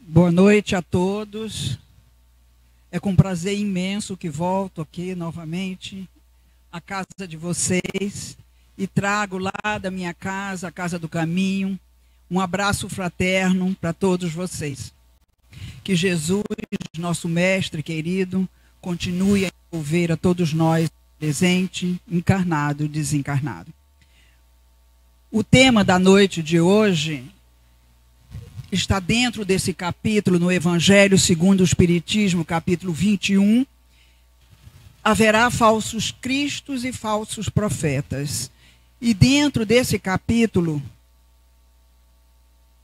Boa noite a todos. É com prazer imenso que volto aqui novamente à casa de vocês e trago lá da minha casa, a Casa do Caminho, um abraço fraterno para todos vocês. Que Jesus, nosso mestre querido, continue a envolver a todos nós, presente, encarnado e desencarnado. O tema da noite de hoje está dentro desse capítulo, no Evangelho segundo o Espiritismo, capítulo 21. Haverá falsos cristos e falsos profetas. E dentro desse capítulo,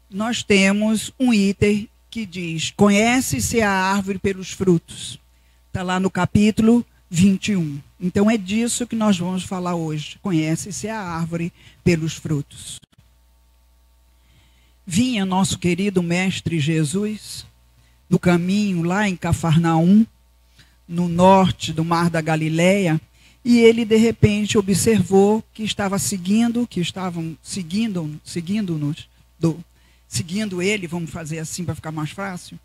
nós temos um item que diz: conhece-se a árvore pelos frutos. Está lá no capítulo 21. Então é disso que nós vamos falar hoje. Conhece-se a árvore pelos frutos. Vinha nosso querido Mestre Jesus no caminho lá em Cafarnaum, no norte do Mar da Galileia, e ele de repente observou que estavam seguindo ele, vamos fazer assim para ficar mais fácil,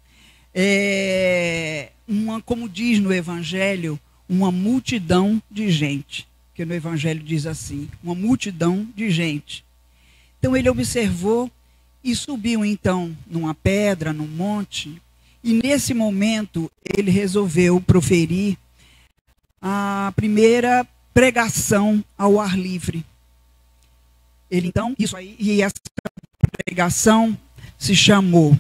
como diz no Evangelho, uma multidão de gente, que no Evangelho diz assim, uma multidão de gente. Então ele observou e subiu então numa pedra, num monte, e nesse momento ele resolveu proferir a primeira pregação ao ar livre. Ele então, e essa pregação se chamou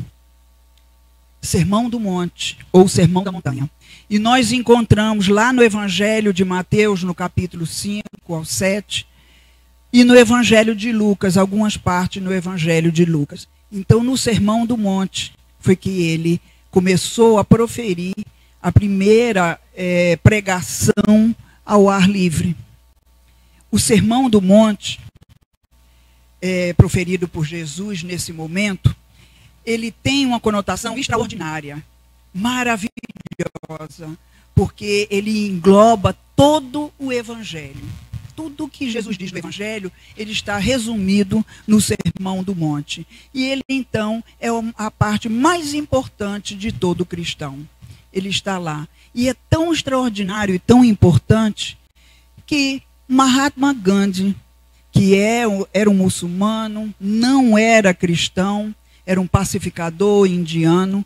Sermão do Monte, ou Sermão da Montanha. E nós encontramos lá no Evangelho de Mateus, no capítulo 5 ao 7, e no Evangelho de Lucas, algumas partes no Evangelho de Lucas. Então, no Sermão do Monte, foi que ele começou a proferir a primeira pregação ao ar livre. O Sermão do Monte, proferido por Jesus nesse momento, ele tem uma conotação extraordinária, maravilhosa, porque ele engloba todo o Evangelho. Tudo que Jesus diz no Evangelho, ele está resumido no Sermão do Monte. E ele, então, é a parte mais importante de todo cristão. Ele está lá. E é tão extraordinário e tão importante que Mahatma Gandhi, que era um muçulmano, não era cristão, era um pacificador indiano,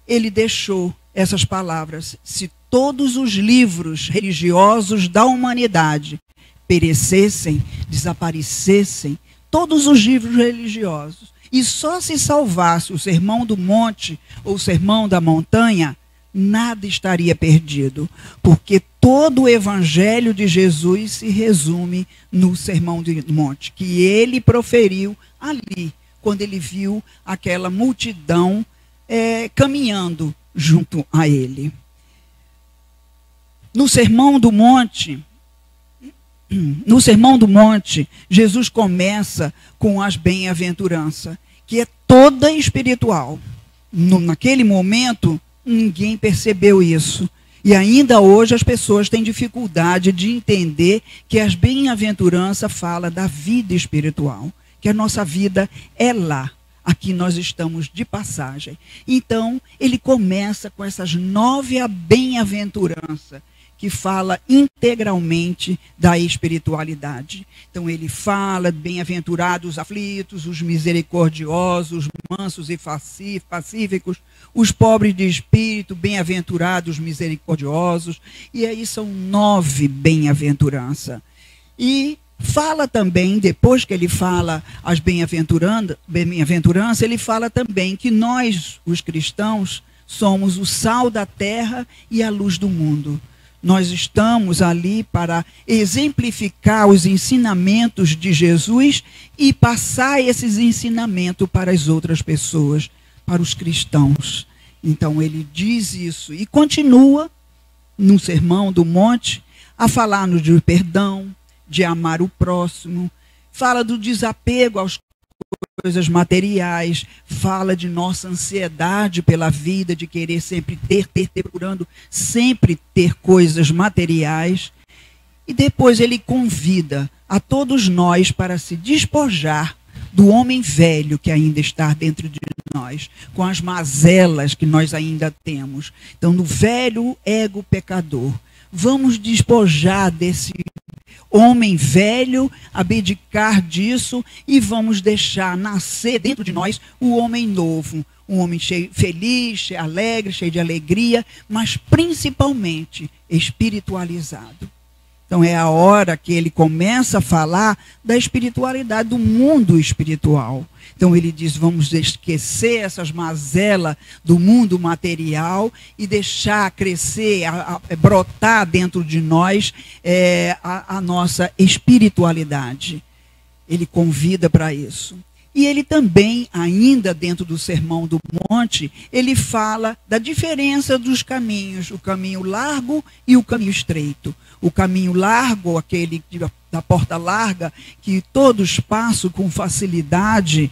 ele deixou essas palavras: se todos os livros religiosos da humanidade perecessem, desaparecessem, todos os livros religiosos, e só se salvasse o Sermão do Monte ou o Sermão da Montanha, nada estaria perdido, porque todo o Evangelho de Jesus se resume no Sermão do Monte, que ele proferiu ali, quando ele viu aquela multidão caminhando junto a ele. No Sermão do Monte, Jesus começa com as bem-aventuranças, que é toda espiritual. Naquele momento, ninguém percebeu isso. E ainda hoje as pessoas têm dificuldade de entender que as bem-aventuranças falam da vida espiritual, que a nossa vida é lá. Aqui nós estamos de passagem. Então, ele começa com essas 9 bem-aventuranças, que fala integralmente da espiritualidade. Então ele fala: bem-aventurados os aflitos, os misericordiosos, os mansos e pacíficos, os pobres de espírito, bem-aventurados os misericordiosos. E aí são 9 bem-aventuranças. E fala também, depois que ele fala as bem-aventuranças, ele fala também que nós, os cristãos, somos o sal da terra e a luz do mundo. Nós estamos ali para exemplificar os ensinamentos de Jesus e passar esses ensinamentos para as outras pessoas, para os cristãos. Então ele diz isso e continua no Sermão do Monte a falar-nos de perdão, de amar o próximo, fala do desapego às coisas materiais, fala de nossa ansiedade pela vida, de querer sempre ter, procurando sempre ter coisas materiais. E depois ele convida a todos nós para se despojar do homem velho que ainda está dentro de nós, com as mazelas que nós ainda temos. Então, do velho ego pecador, vamos despojar desse homem velho, abdicar disso e vamos deixar nascer dentro de nós o homem novo, um homem feliz, alegre, cheio de alegria, mas principalmente espiritualizado. Então é a hora que ele começa a falar da espiritualidade, do mundo espiritual. Então ele diz, vamos esquecer essas mazelas do mundo material e deixar crescer, brotar dentro de nós a nossa espiritualidade. Ele convida para isso. E ele também, ainda dentro do Sermão do Monte, ele fala da diferença dos caminhos, o caminho largo e o caminho estreito. O caminho largo, aquele da porta larga, que todos passam com facilidade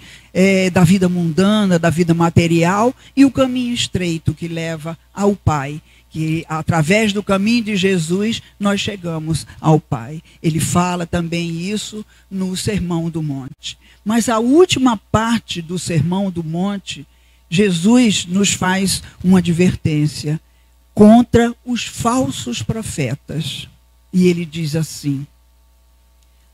da vida mundana, da vida material, e o caminho estreito que leva ao Pai. Que através do caminho de Jesus nós chegamos ao Pai. Ele fala também isso no Sermão do Monte. Mas a última parte do Sermão do Monte, Jesus nos faz uma advertência contra os falsos profetas. E ele diz assim: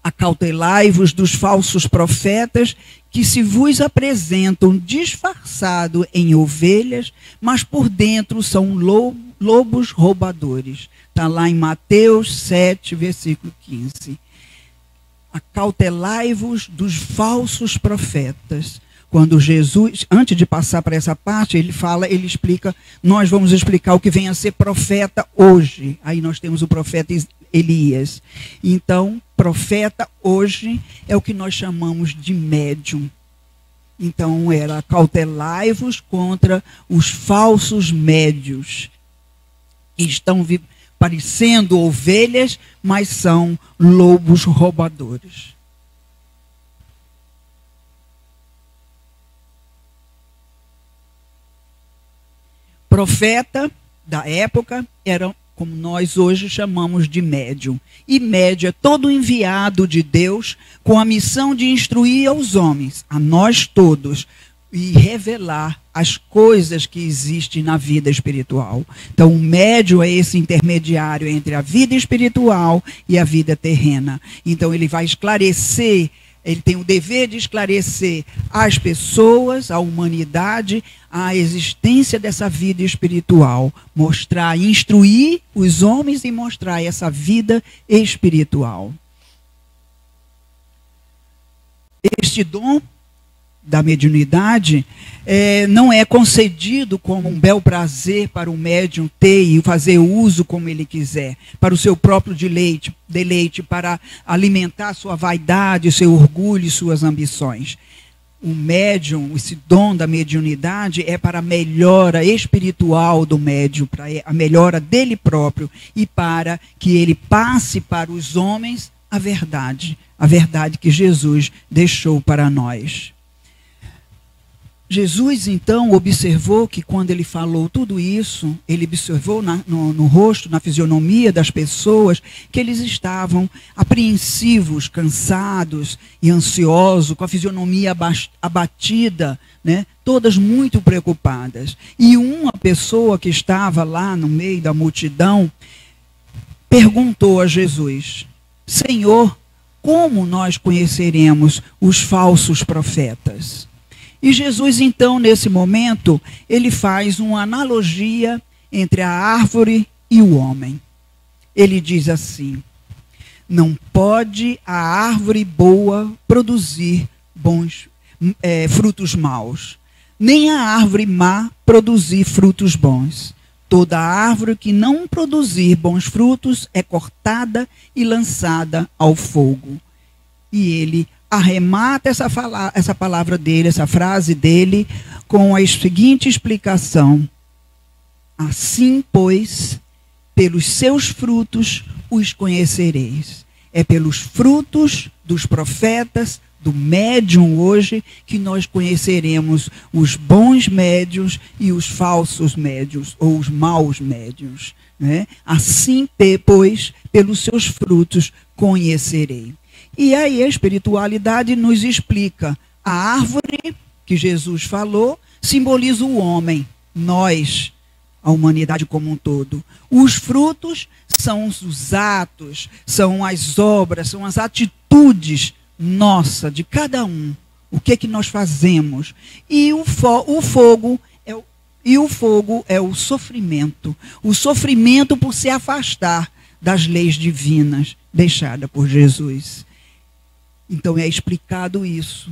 acautelai-vos dos falsos profetas que se vos apresentam disfarçados em ovelhas, mas por dentro são lobos roubadores. Está lá em Mateus 7, versículo 15. Acautelai-vos dos falsos profetas. Quando Jesus, antes de passar para essa parte, ele explica, nós vamos explicar o que vem a ser profeta hoje. Aí nós temos o profeta Elias. Então, profeta hoje é o que nós chamamos de médium. Então, era cautelai-vos contra os falsos médios, que estão parecendo ovelhas, mas são lobos roubadores. Profeta da época era como nós hoje chamamos de médium. E médium é todo enviado de Deus com a missão de instruir aos homens, a nós todos, e revelar as coisas que existem na vida espiritual. Então, o médium é esse intermediário entre a vida espiritual e a vida terrena. Então, ele vai esclarecer, ele tem o dever de esclarecer às pessoas, à humanidade, a existência dessa vida espiritual. Mostrar, instruir os homens e mostrar essa vida espiritual. Este dom da mediunidade não é concedido como um bel prazer para o médium ter e fazer uso como ele quiser, para o seu próprio deleite, para alimentar sua vaidade, seu orgulho e suas ambições. O médium, esse dom da mediunidade é para a melhora espiritual do médium, para a melhora dele próprio e para que ele passe para os homens a verdade que Jesus deixou para nós. Jesus, então, observou que quando ele falou tudo isso, ele observou no rosto, na fisionomia das pessoas, que eles estavam apreensivos, cansados e ansiosos, com a fisionomia abatida, né? Todas muito preocupadas. E uma pessoa que estava lá no meio da multidão perguntou a Jesus: Senhor, como nós conheceremos os falsos profetas? E Jesus, então, nesse momento, ele faz uma analogia entre a árvore e o homem. Ele diz assim: não pode a árvore boa produzir frutos maus, nem a árvore má produzir frutos bons. Toda árvore que não produzir bons frutos é cortada e lançada ao fogo. E ele arremata essa palavra dele, essa frase dele, com a seguinte explicação: assim, pois, pelos seus frutos os conhecereis. É pelos frutos dos profetas, do médium hoje, que nós conheceremos os bons médiuns e os falsos médiuns, ou os maus médiuns, né? Assim, pois, pelos seus frutos conhecerei. E aí a espiritualidade nos explica A árvore que Jesus falou simboliza o homem, nós, a humanidade como um todo. Os frutos são os atos, são as obras, são as atitudes nossa, de cada um. O que nós fazemos? E o fogo é o sofrimento. O sofrimento por se afastar das leis divinas deixadas por Jesus. Então é explicado isso.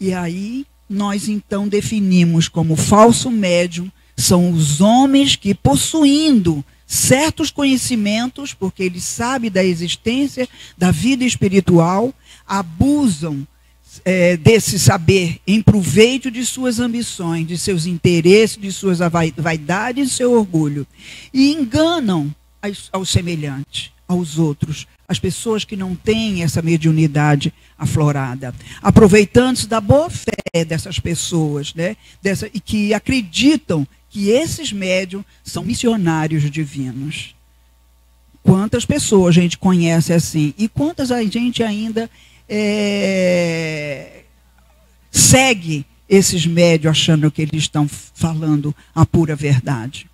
E aí nós então definimos como falso médium são os homens que, possuindo certos conhecimentos, porque ele sabe da existência da vida espiritual, abusam desse saber em proveito de suas ambições, de seus interesses, de suas vaidades e seu orgulho. E enganam aos semelhantes, aos outros, as pessoas que não têm essa mediunidade aflorada, aproveitando-se da boa fé dessas pessoas, né? E que acreditam que esses médiuns são missionários divinos. Quantas pessoas a gente conhece assim? E quantas a gente ainda segue esses médiuns achando que eles estão falando a pura verdade?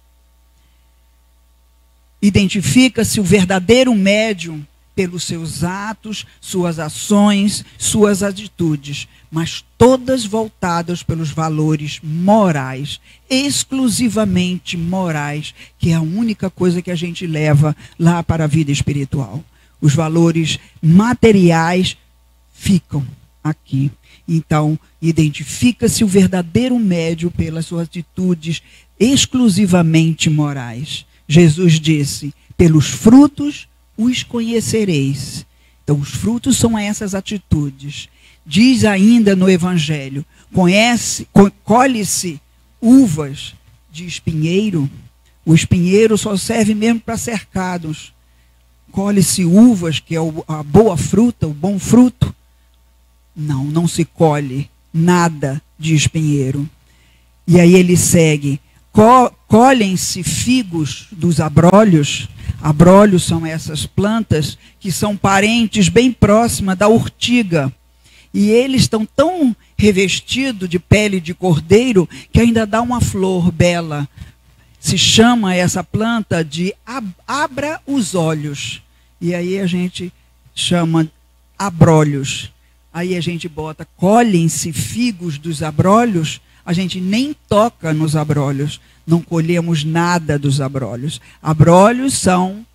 Identifica-se o verdadeiro médium pelos seus atos, suas ações, suas atitudes, mas todas voltadas pelos valores morais, exclusivamente morais, que é a única coisa que a gente leva lá para a vida espiritual. Os valores materiais ficam aqui. Então, identifica-se o verdadeiro médium pelas suas atitudes exclusivamente morais. Jesus disse, pelos frutos os conhecereis. Então, os frutos são essas atitudes. Diz ainda no Evangelho, colhe-se uvas de espinheiro. O espinheiro só serve mesmo para cercados. Colhe-se uvas, que é a boa fruta, o bom fruto. Não se colhe nada de espinheiro. E aí ele segue. Colhem-se figos dos abrolhos. Abrolhos são essas plantas que são parentes bem próximas da urtiga. E eles estão tão revestidos de pele de cordeiro que ainda dá uma flor bela. Se chama essa planta de abra os olhos. E aí a gente chama abrolhos. Aí a gente bota, colhem-se figos dos abrolhos. A gente nem toca nos abrolhos. Não colhemos nada dos abrolhos. Abrolhos são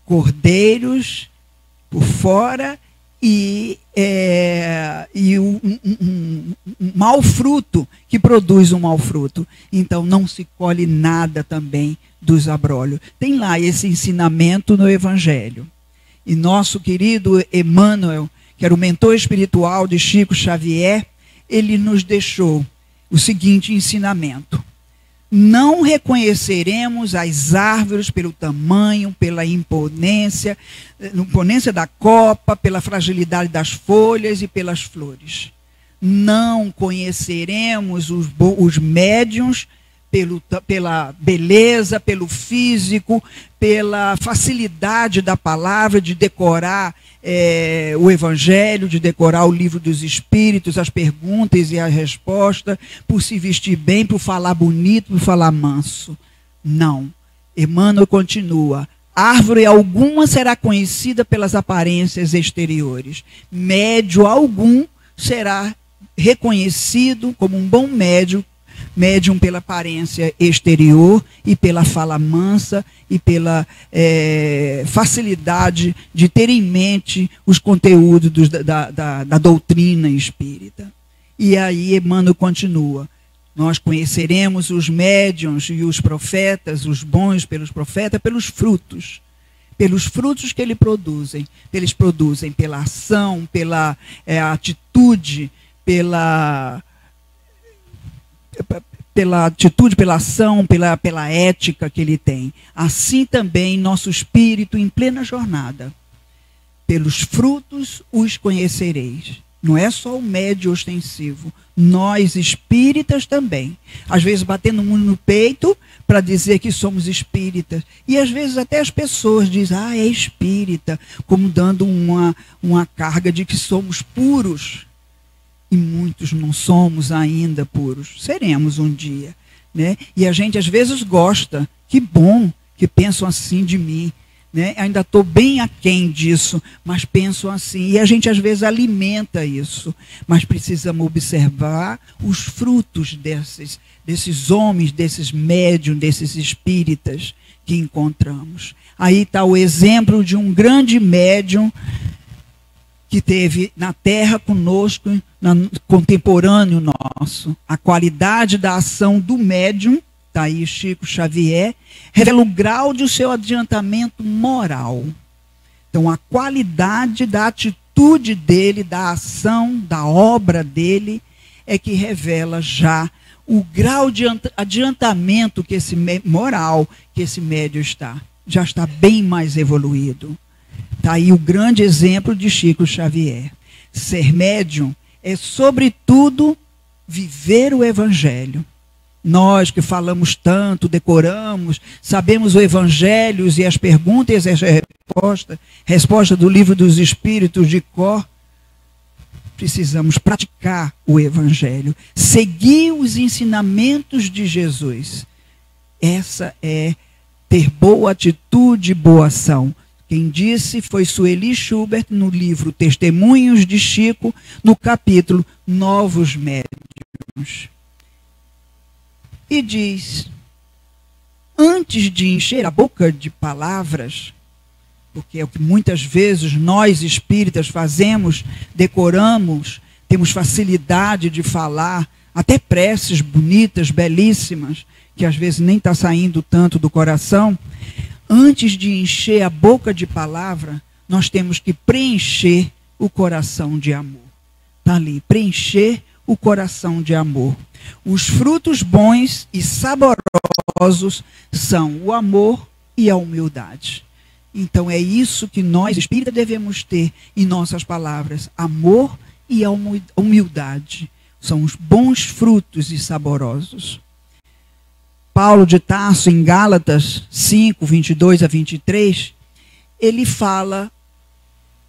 cordeiros por fora e um mau fruto que produz um mau fruto. Então não se colhe nada também dos abrolhos. Tem lá esse ensinamento no Evangelho. E nosso querido Emmanuel, que era o mentor espiritual de Chico Xavier, ele nos deixou o seguinte ensinamento. Não reconheceremos as árvores pelo tamanho, pela imponência da copa, pela fragilidade das folhas e pelas flores. Não conheceremos os médiuns pela beleza, pelo físico, pela facilidade da palavra, de decorar o Evangelho, de decorar o livro dos Espíritos, as perguntas e a resposta, por se vestir bem, por falar bonito, por falar manso. Não. Emmanuel continua. Árvore alguma será conhecida pelas aparências exteriores. Médio algum será reconhecido como um bom médium pela aparência exterior e pela fala mansa e pela facilidade de ter em mente os conteúdos da doutrina espírita. E aí Emmanuel continua. Nós conheceremos os médiuns e os profetas, os bons pelos profetas, pelos frutos que eles produzem. Eles produzem pela ação, pela atitude, pela atitude, pela ação, pela ética que ele tem. Assim também nosso espírito em plena jornada. Pelos frutos os conhecereis. Não é só o médio ostensivo. Nós espíritas também. Às vezes batendo no peito para dizer que somos espíritas. E às vezes até as pessoas dizem, é espírita, como dando uma carga de que somos puros. E muitos não somos ainda puros. Seremos um dia, né? E a gente às vezes gosta. Que bom que pensam assim de mim, né? Ainda estou bem aquém disso, mas pensam assim. E a gente às vezes alimenta isso. Mas precisamos observar os frutos desses homens, desses médiums, desses espíritas que encontramos. Aí está o exemplo de um grande médium que teve na Terra conosco, contemporâneo nosso. A qualidade da ação do médium, está aí Chico Xavier, revela o grau de seu adiantamento moral. Então, a qualidade da atitude dele, da ação, da obra dele, é que revela já o grau de adiantamento que esse moral, que esse médium já está bem mais evoluído. Está aí o grande exemplo de Chico Xavier. Ser médium é, sobretudo, viver o Evangelho. Nós que falamos tanto, decoramos, sabemos o Evangelho e as perguntas e as respostas do Livro dos Espíritos de cor, precisamos praticar o Evangelho, seguir os ensinamentos de Jesus. Essa é ter boa atitude, boa ação. Quem disse foi Sueli Schubert, no livro Testemunhos de Chico, no capítulo Novos Médiuns. E diz, antes de encher a boca de palavras, porque é o que muitas vezes nós espíritas fazemos, decoramos, temos facilidade de falar, até preces bonitas, belíssimas, que às vezes nem está saindo tanto do coração. Antes de encher a boca de palavra, nós temos que preencher o coração de amor. Está ali, preencher o coração de amor. Os frutos bons e saborosos são o amor e a humildade. Então é isso que nós, espíritas, devemos ter em nossas palavras. Amor e a humildade. São os bons frutos e saborosos. Paulo de Tarso, em Gálatas 5, 22 a 23, ele fala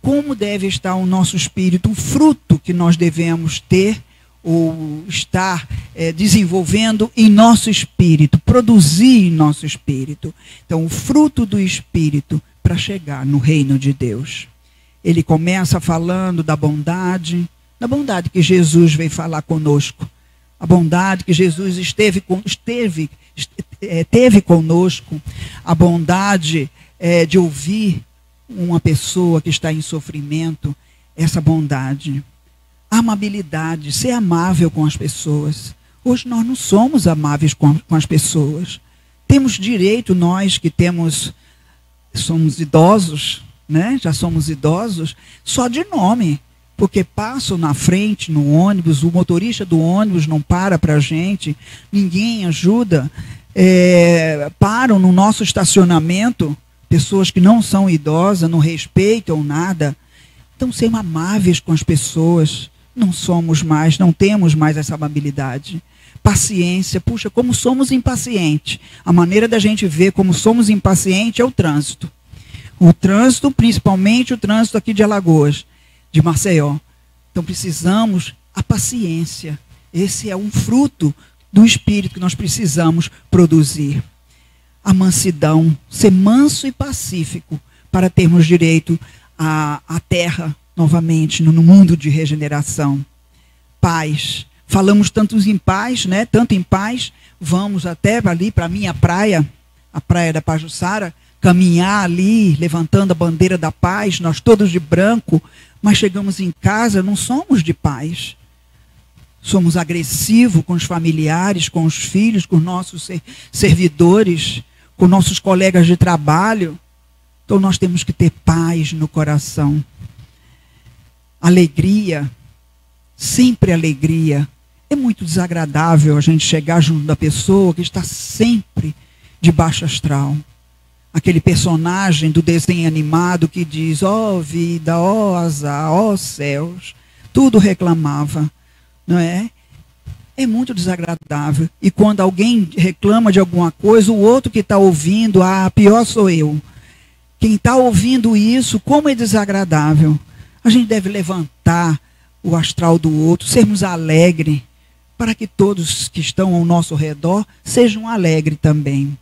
como deve estar o nosso espírito, o fruto que nós devemos ter ou estar desenvolvendo em nosso espírito, produzir em nosso espírito. Então, o fruto do espírito para chegar no reino de Deus. Ele começa falando da bondade que Jesus veio falar conosco. A bondade que Jesus teve conosco, a bondade de ouvir uma pessoa que está em sofrimento, essa bondade. A amabilidade, ser amável com as pessoas. Hoje nós não somos amáveis com as pessoas. Temos direito, nós que somos idosos, né? Já somos idosos, só de nome. Porque passam na frente, no ônibus, o motorista do ônibus não para a gente, ninguém ajuda, param no nosso estacionamento, pessoas que não são idosas, não respeitam nada. Então, sermos amáveis com as pessoas, não somos mais, não temos mais essa amabilidade. Paciência, puxa, como somos impacientes. A maneira da gente ver como somos impacientes é o trânsito. O trânsito, principalmente o trânsito aqui de Alagoas, de Maceió. Então precisamos a paciência. Esse é um fruto do espírito que nós precisamos produzir. A mansidão, ser manso e pacífico para termos direito à terra novamente no mundo de regeneração. Paz. Falamos tanto em paz, né? Tanto em paz, vamos até ali para a minha praia, a praia da Pajuçara, caminhar ali, levantando a bandeira da paz, nós todos de branco, mas chegamos em casa, não somos de paz. Somos agressivos com os familiares, com os filhos, com os nossos servidores, com nossos colegas de trabalho. Então nós temos que ter paz no coração. Alegria, sempre alegria. É muito desagradável a gente chegar junto da pessoa que está sempre de baixo astral. Aquele personagem do desenho animado que diz, ó vida, ó azar, ó céus, tudo reclamava, não é? É muito desagradável. E quando alguém reclama de alguma coisa, o outro que está ouvindo, pior sou eu. Quem está ouvindo isso, como é desagradável. A gente deve levantar o astral do outro, sermos alegres, para que todos que estão ao nosso redor sejam alegres também.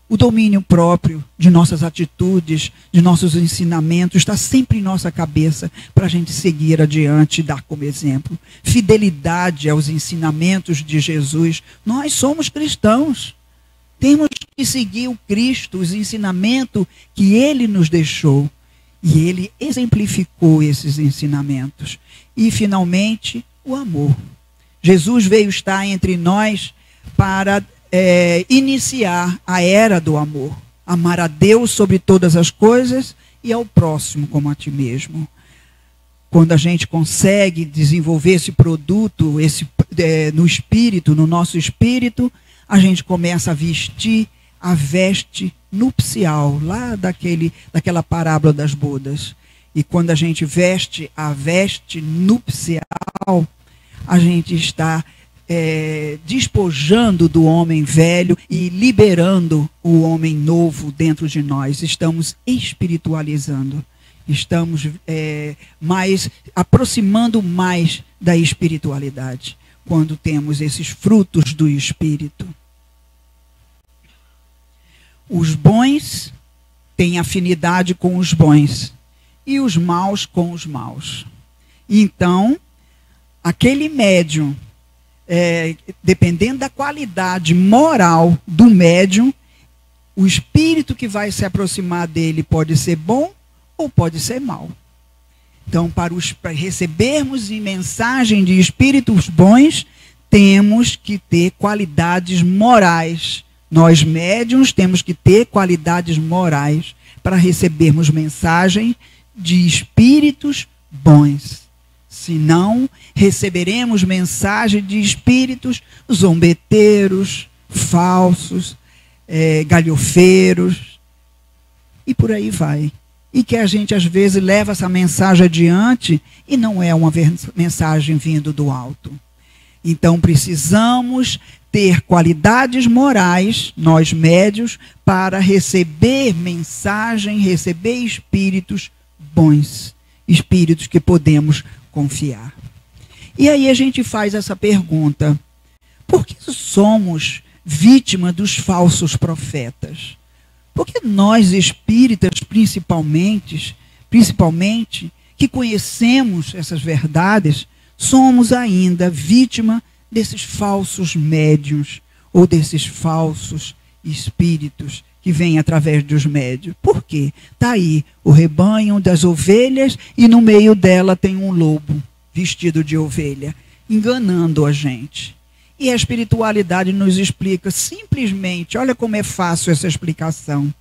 O domínio próprio de nossas atitudes, de nossos ensinamentos, está sempre em nossa cabeça para a gente seguir adiante e dar como exemplo. Fidelidade aos ensinamentos de Jesus. Nós somos cristãos. Temos que seguir o Cristo, os ensinamentos que Ele nos deixou. E Ele exemplificou esses ensinamentos. E, finalmente, o amor. Jesus veio estar entre nós para iniciar a era do amor. Amar a Deus sobre todas as coisas e ao próximo como a ti mesmo. Quando a gente consegue desenvolver esse produto no espírito, no nosso espírito, a gente começa a vestir a veste nupcial, lá daquela parábola das bodas. E quando a gente veste a veste nupcial, a gente está despojando do homem velho e liberando o homem novo dentro de nós. Estamos espiritualizando. Estamos aproximando mais da espiritualidade, quando temos esses frutos do Espírito. Os bons têm afinidade com os bons e os maus com os maus. Então, aquele médium, dependendo da qualidade moral do médium, o espírito que vai se aproximar dele pode ser bom ou pode ser mau. Então, para recebermos mensagem de espíritos bons, temos que ter qualidades morais. Nós, médiuns, temos que ter qualidades morais para recebermos mensagem de espíritos bons. Senão, receberemos mensagem de espíritos zombeteiros, falsos, galhofeiros, e por aí vai. E que a gente, às vezes, leva essa mensagem adiante e não é uma mensagem vindo do alto. Então, precisamos ter qualidades morais, nós médios, para receber mensagem, receber espíritos bons, espíritos que podemos confiar. E aí a gente faz essa pergunta: por que somos vítima dos falsos profetas? Porque nós espíritas, principalmente, que conhecemos essas verdades, somos ainda vítima desses falsos médiuns ou desses falsos espíritos que vêm através dos médiuns. Por quê? Está aí o rebanho das ovelhas e no meio dela tem um lobo vestido de ovelha, enganando a gente. E a espiritualidade nos explica simplesmente, olha como é fácil essa explicação.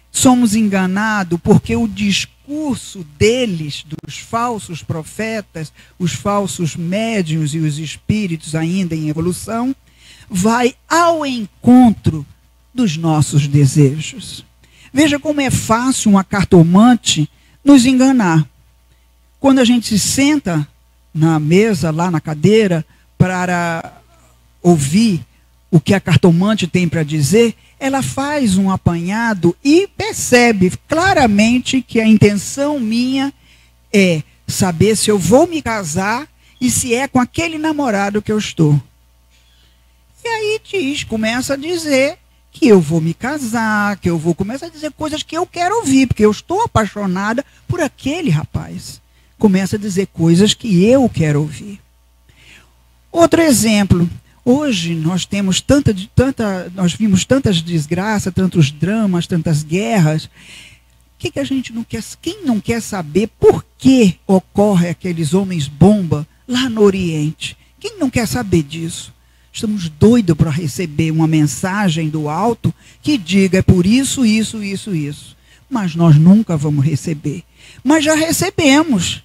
Somos enganados porque o discurso deles, dos falsos profetas, os falsos médiuns e os espíritos ainda em evolução, vai ao encontro dos nossos desejos. Veja como é fácil uma cartomante nos enganar. Quando a gente se senta na mesa, lá na cadeira, para ouvir o que a cartomante tem para dizer, ela faz um apanhado e percebe claramente que a intenção minha é saber se eu vou me casar e se é com aquele namorado que eu estou. E aí começa a dizer que eu vou me casar, que eu vou começar a dizer coisas que eu quero ouvir, porque eu estou apaixonada por aquele rapaz. Começa a dizer coisas que eu quero ouvir. Outro exemplo. Hoje nós temos nós vimos tantas desgraças, tantos dramas, tantas guerras. Que a gente não quer? Quem não quer saber por que ocorre aqueles homens bomba lá no Oriente? Quem não quer saber disso? Estamos doidos para receber uma mensagem do alto que diga é por isso, isso, isso, isso. Mas nós nunca vamos receber. Mas já recebemos.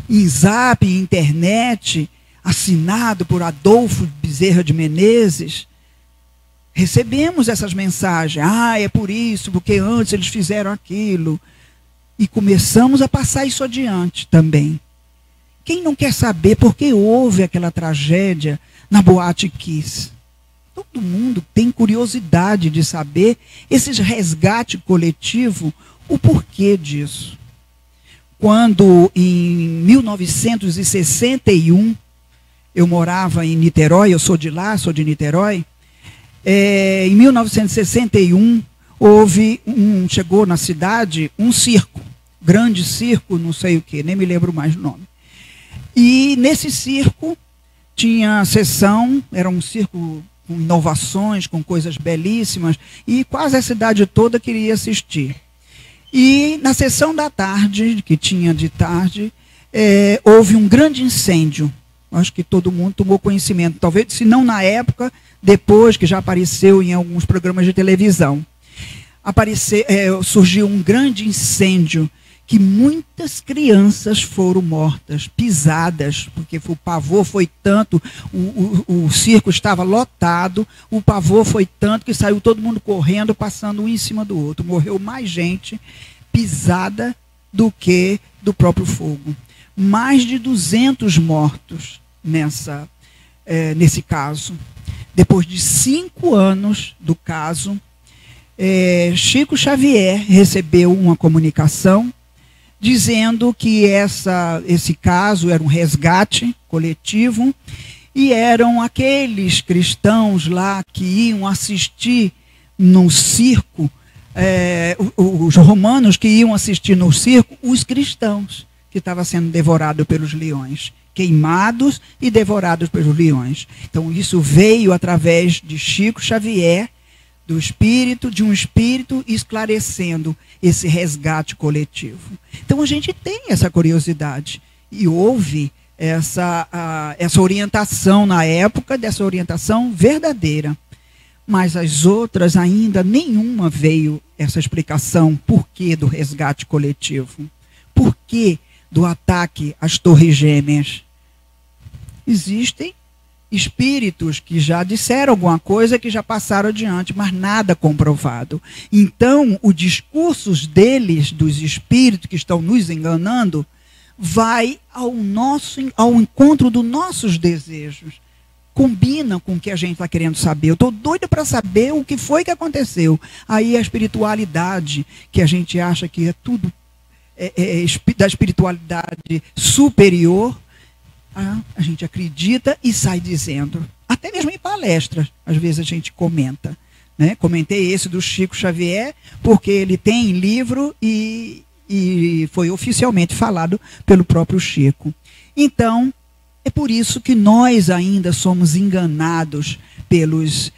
Em zap, em internet, assinado por Adolfo Bezerra de Menezes, recebemos essas mensagens. É por isso, porque antes eles fizeram aquilo. E começamos a passar isso adiante também. Quem não quer saber por que houve aquela tragédia na Boate Kiss? Todo mundo tem curiosidade de saber esse resgate coletivo, o porquê disso. quando em 1961, eu morava em Niterói, eu sou de lá, sou de Niterói. Em 1961, chegou na cidade um circo, grande circo, não sei o que, nem me lembro mais o nome. E nesse circo tinha sessão, era um circo com inovações, com coisas belíssimas, e quase a cidade toda queria assistir. E na sessão da tarde, que tinha de tarde, houve um grande incêndio. Acho que todo mundo tomou conhecimento, talvez, se não na época, depois que já apareceu em alguns programas de televisão. Surgiu um grande incêndio, que muitas crianças foram mortas, pisadas, porque o pavor foi tanto, o circo estava lotado, o pavor foi tanto que saiu todo mundo correndo, passando um em cima do outro. Morreu mais gente pisada do que do próprio fogo. Mais de 200 mortos nesse caso. Depois de 5 anos do caso, Chico Xavier recebeu uma comunicação dizendo que esse caso era um resgate coletivo e eram aqueles cristãos lá que iam assistir no circo, os romanos que iam assistir no circo, os cristãos que estavam sendo devorados pelos leões, queimados e devorados pelos leões. Então isso veio através de Chico Xavier, de um espírito esclarecendo esse resgate coletivo. Então a gente tem essa curiosidade e houve essa orientação na época, dessa orientação verdadeira. Mas as outras ainda nenhuma veio essa explicação por que do resgate coletivo, por que do ataque às Torres Gêmeas. Existem espíritos que já disseram alguma coisa, que já passaram adiante, mas nada comprovado. Então, os discursos deles, dos espíritos que estão nos enganando, vai ao encontro dos nossos desejos. Combina com o que a gente está querendo saber. Eu estou doida para saber o que foi que aconteceu. Aí a espiritualidade, que a gente acha que é tudo da espiritualidade superior, a gente acredita e sai dizendo. Até mesmo em palestras, às vezes a gente comenta. Né? Comentei esse do Chico Xavier, porque ele tem livro e foi oficialmente falado pelo próprio Chico. Então, é por isso que nós ainda somos enganados pelos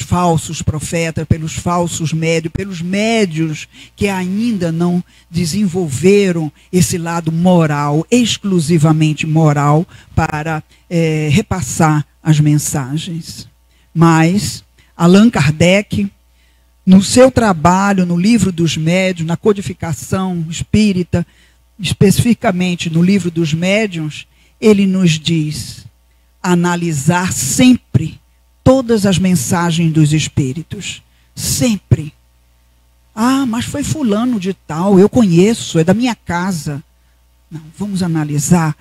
falsos profetas, pelos falsos médios, pelos médios que ainda não desenvolveram esse lado moral, exclusivamente moral, para repassar as mensagens. Mas Allan Kardec, no seu trabalho, no Livro dos Médiuns, na codificação espírita, especificamente no Livro dos Médiuns, ele nos diz analisar sempre todas as mensagens dos espíritos. Sempre. Ah, mas foi fulano de tal, eu conheço, é da minha casa. Não, vamos analisar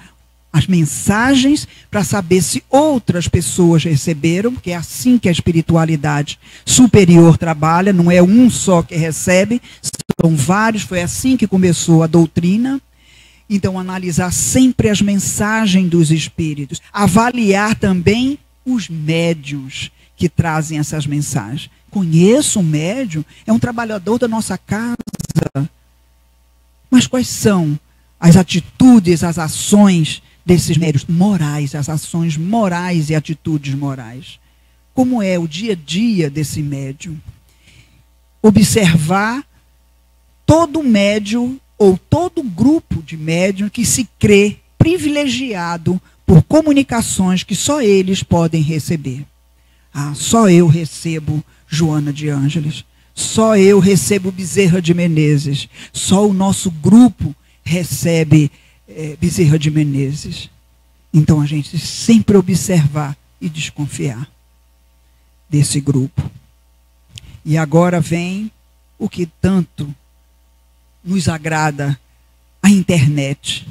as mensagens para saber se outras pessoas receberam, porque é assim que a espiritualidade superior trabalha, não é um só que recebe, são vários, foi assim que começou a doutrina. Então, analisar sempre as mensagens dos espíritos, avaliar também os médiuns que trazem essas mensagens. Conheço um médium, é um trabalhador da nossa casa. Mas quais são as atitudes, as ações desses médiuns morais, as ações morais e atitudes morais? Como é o dia a dia desse médium? Observar todo médium ou todo grupo de médium que se crê privilegiado por comunicações que só eles podem receber. Ah, só eu recebo Joana de Ângeles, só eu recebo Bezerra de Menezes, só o nosso grupo recebe Bezerra de Menezes. Então a gente sempre observar e desconfiar desse grupo. E agora vem o que tanto nos agrada, a internet.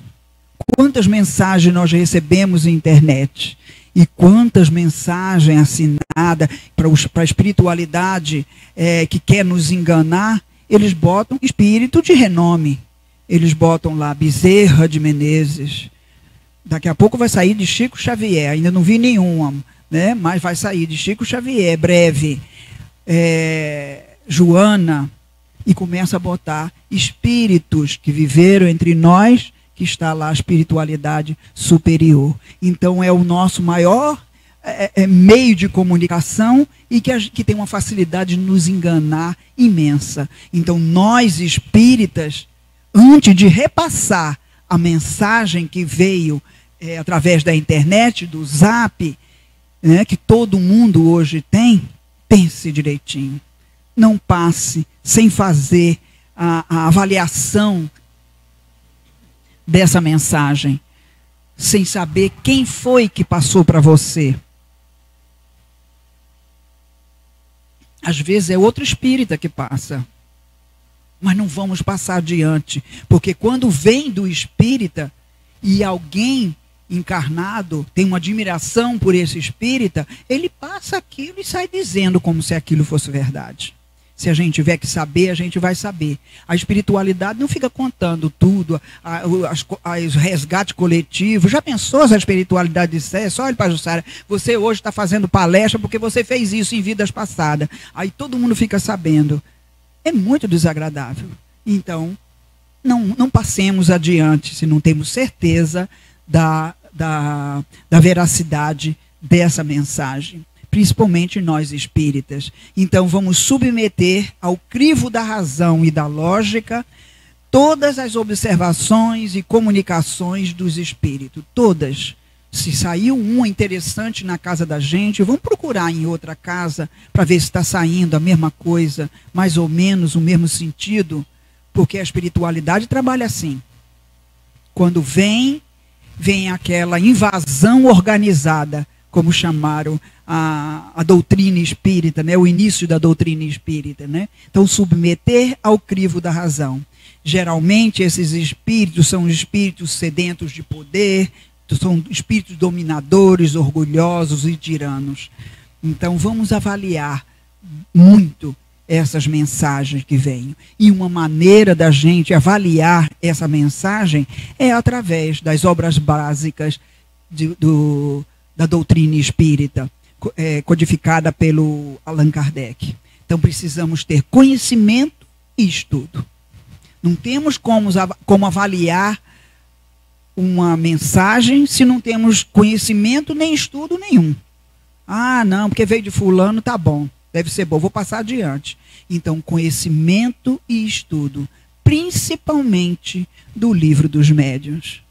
Quantas mensagens nós recebemos na internet e quantas mensagens assinadas para a espiritualidade que quer nos enganar, eles botam espírito de renome. Eles botam lá Bezerra de Menezes. Daqui a pouco vai sair de Chico Xavier. Ainda não vi nenhuma, né? Mas vai sair de Chico Xavier, breve. Joana. E começa a botar espíritos que viveram entre nós, que está lá a espiritualidade superior. Então é o nosso maior meio de comunicação e que tem uma facilidade de nos enganar imensa. Então nós espíritas, antes de repassar a mensagem que veio através da internet, do Zap, né, que todo mundo hoje tem, pense direitinho. Não passe sem fazer a avaliação dessa mensagem, sem saber quem foi que passou para você. Às vezes é outro espírita que passa. Mas não vamos passar adiante. Porque quando vem do espírita e alguém encarnado tem uma admiração por esse espírita, ele passa aquilo e sai dizendo como se aquilo fosse verdade. Se a gente tiver que saber, a gente vai saber. A espiritualidade não fica contando tudo, os resgates coletivos. Já pensou se a espiritualidade dissesse, olha, Pajussara, você hoje está fazendo palestra porque você fez isso em vidas passadas. Aí todo mundo fica sabendo. É muito desagradável. Então, não passemos adiante se não temos certeza da veracidade dessa mensagem. Principalmente nós espíritas. Então vamos submeter ao crivo da razão e da lógica todas as observações e comunicações dos espíritos. Todas. Se saiu uma interessante na casa da gente, vamos procurar em outra casa para ver se está saindo a mesma coisa, mais ou menos o mesmo sentido, porque a espiritualidade trabalha assim. Quando vem aquela invasão organizada, como chamaram a doutrina espírita, né? O início da doutrina espírita. Né? Então, submeter ao crivo da razão. Geralmente, esses espíritos são espíritos sedentos de poder, são espíritos dominadores, orgulhosos e tiranos. Então, vamos avaliar muito essas mensagens que vêm. E uma maneira da gente avaliar essa mensagem é através das obras básicas da doutrina espírita, codificada pelo Allan Kardec. Então precisamos ter conhecimento e estudo. Não temos como avaliar uma mensagem se não temos conhecimento nem estudo nenhum. Ah, não, porque veio de fulano, tá bom, deve ser bom, vou passar adiante. Então, conhecimento e estudo, principalmente do Livro dos Médiuns.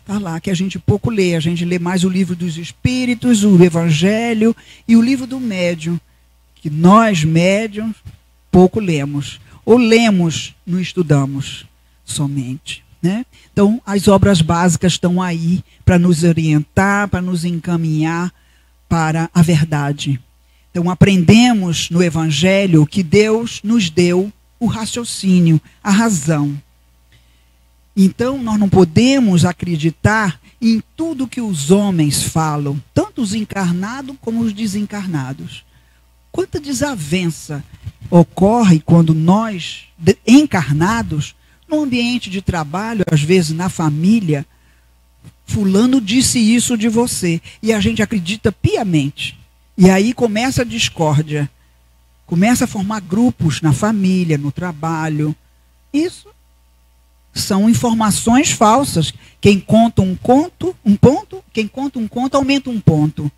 Está lá, que a gente pouco lê. A gente lê mais o Livro dos Espíritos, o Evangelho e o Livro do Médium, que nós, médiuns, pouco lemos. Ou lemos, não estudamos somente. Né? Então, as obras básicas estão aí para nos orientar, para nos encaminhar para a verdade. Então, aprendemos no Evangelho que Deus nos deu o raciocínio, a razão. Então, nós não podemos acreditar em tudo que os homens falam, tanto os encarnados como os desencarnados. Quanta desavença ocorre quando nós, encarnados, no ambiente de trabalho, às vezes na família, fulano disse isso de você, e a gente acredita piamente. E aí começa a discórdia, começa a formar grupos na família, no trabalho. Isso são informações falsas. Quem conta um ponto, quem conta um conto aumenta um ponto.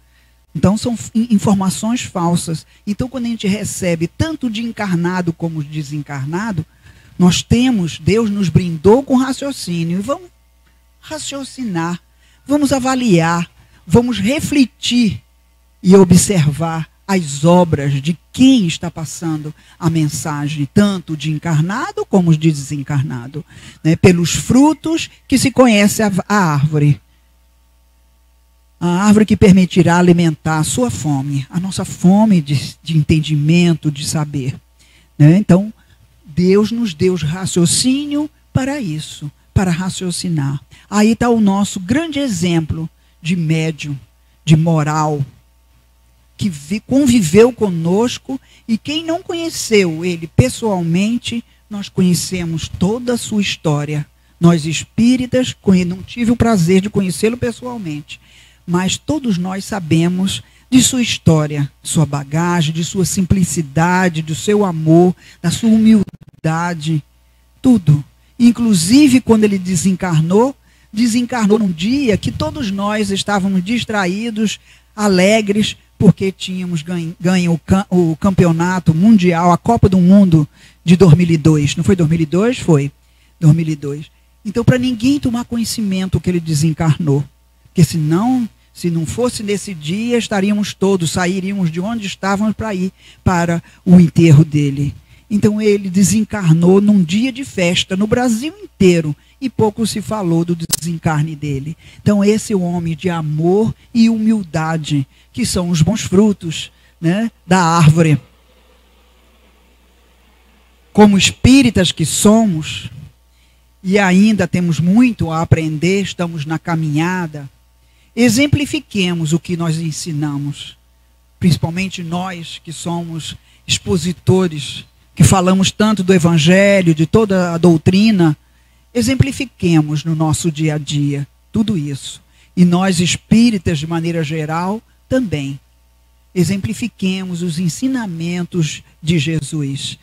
Então são informações falsas. Então quando a gente recebe tanto de encarnado como de desencarnado, nós temos, Deus nos brindou com raciocínio. E vamos raciocinar, vamos avaliar, vamos refletir e observar as obras de quem está passando a mensagem, tanto de encarnado como de desencarnado. Né? Pelos frutos que se conhece a árvore. A árvore que permitirá alimentar a sua fome, a nossa fome de entendimento, de saber. Né? Então, Deus nos deu raciocínio para isso, para raciocinar. Aí está o nosso grande exemplo de médium, de moral, que conviveu conosco, e quem não conheceu ele pessoalmente, nós conhecemos toda a sua história. Nós espíritas, não tive o prazer de conhecê-lo pessoalmente, mas todos nós sabemos de sua história, de sua bagagem, de sua simplicidade, do seu amor, da sua humildade, tudo. Inclusive, quando ele desencarnou num dia que todos nós estávamos distraídos, alegres, porque tínhamos ganho o campeonato mundial, a Copa do Mundo de 2002. Não foi 2002? Foi 2002. Então, para ninguém tomar conhecimento que ele desencarnou. Porque senão, se não fosse nesse dia, sairíamos de onde estávamos para ir para o enterro dele. Então, ele desencarnou num dia de festa no Brasil inteiro. E pouco se falou do desencarne dele. Então, esse é o homem de amor e humildade, que são os bons frutos, né, da árvore. Como espíritas que somos, e ainda temos muito a aprender, estamos na caminhada, exemplifiquemos o que nós ensinamos. Principalmente nós que somos expositores, que falamos tanto do Evangelho, de toda a doutrina, exemplifiquemos no nosso dia a dia tudo isso. E nós espíritas, de maneira geral, também exemplifiquemos os ensinamentos de Jesus,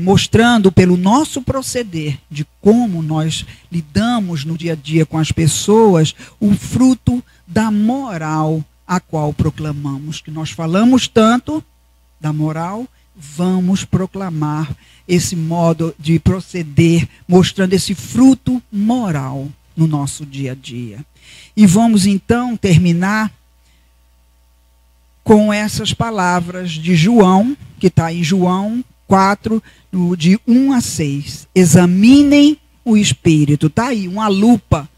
mostrando pelo nosso proceder de como nós lidamos no dia a dia com as pessoas o fruto da moral a qual proclamamos. Que nós falamos tanto da moral, vamos proclamar esse modo de proceder, mostrando esse fruto moral no nosso dia a dia. E vamos então terminar com essas palavras de João, que está em João 4, de 1 a 6. Examinem o espírito. Está aí, uma lupa.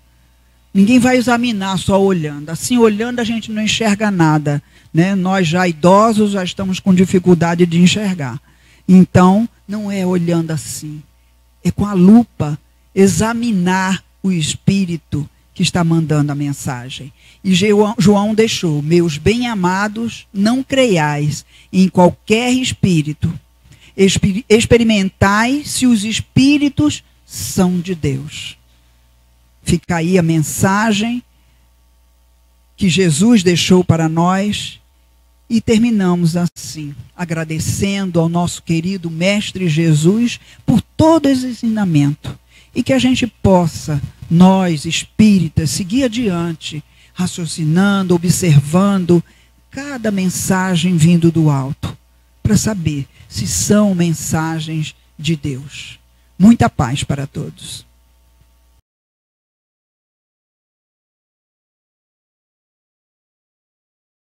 Ninguém vai examinar só olhando. Assim, olhando, a gente não enxerga nada, né? Nós já idosos já estamos com dificuldade de enxergar. Então, não é olhando assim. É com a lupa examinar o espírito que está mandando a mensagem. E João deixou: meus bem-amados, não creiais em qualquer espírito. Experimentai se os espíritos são de Deus. Fica aí a mensagem que Jesus deixou para nós. E terminamos assim, agradecendo ao nosso querido Mestre Jesus por todo esse ensinamento. E que a gente possa, nós espíritas, seguir adiante, raciocinando, observando cada mensagem vindo do alto, para saber se são mensagens de Deus. Muita paz para todos.